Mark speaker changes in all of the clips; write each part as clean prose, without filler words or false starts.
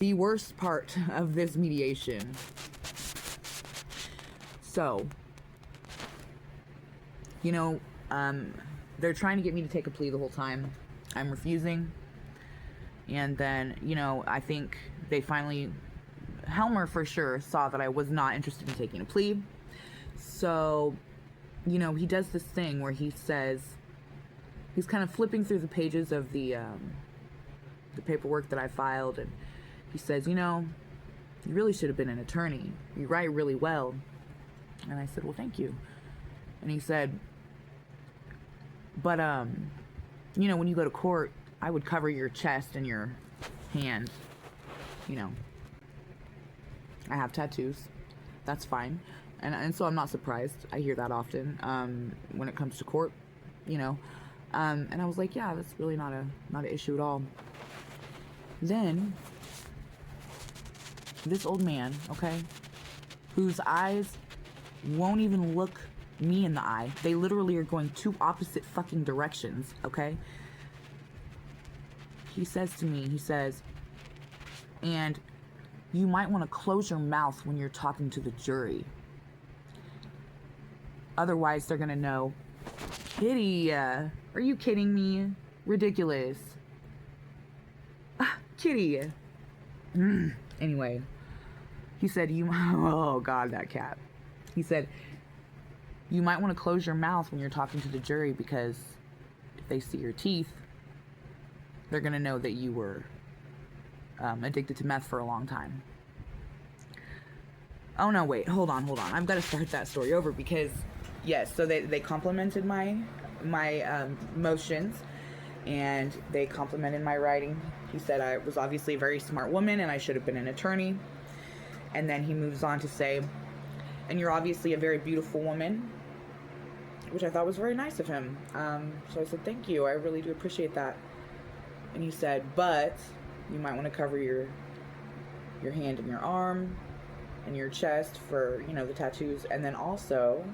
Speaker 1: the worst part of this mediation. So, you know, they're trying to get me to take a plea the whole time. I'm refusing. And then, you know, I think they finally, Hellmer for sure saw that I was not interested in taking a plea. So, you know, he does this thing where he says, he's kind of flipping through the pages of the paperwork that I filed, and he says, you know, you really should have been an attorney. You write really well. And I said, well, thank you. And he said, but, you know, when you go to court, I would cover your chest and your hand. You know, I have tattoos. That's fine. And so I'm not surprised. I hear that often when it comes to court, you know. And I was like, yeah, that's really not an issue at all. Then, this old man, okay, whose eyes won't even look me in the eye. They literally are going two opposite fucking directions, okay? He says to me, he says, and you might want to close your mouth when you're talking to the jury. Otherwise, they're gonna know, Kitty, are you kidding me? Ridiculous. Kitty. Anyway, he said, oh God, that cat. He said, you might want to close your mouth when you're talking to the jury, because if they see your teeth, they're going to know that you were addicted to meth for a long time. Oh no, wait, hold on. I've got to start that story over, because, yes, so they complimented my motions, and they complimented my writing. He said I was obviously a very smart woman and I should have been an attorney. And then he moves on to say, and you're obviously a very beautiful woman, which I thought was very nice of him. So I said, thank you, I really do appreciate that. And he said, but you might want to cover your hand and your arm and your chest for, you know, the tattoos. And then also,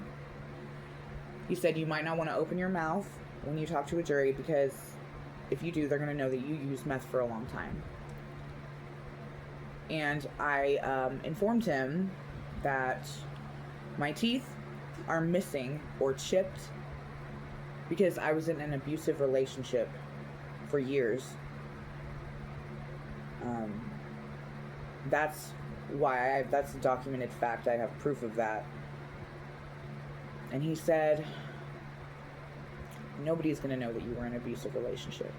Speaker 1: he said you might not want to open your mouth when you talk to a jury, because if you do, they're going to know that you used meth for a long time. And I informed him that my teeth are missing or chipped because I was in an abusive relationship for years. That's why that's a documented fact. I have proof of that. And he said, nobody's going to know that you were in an abusive relationship.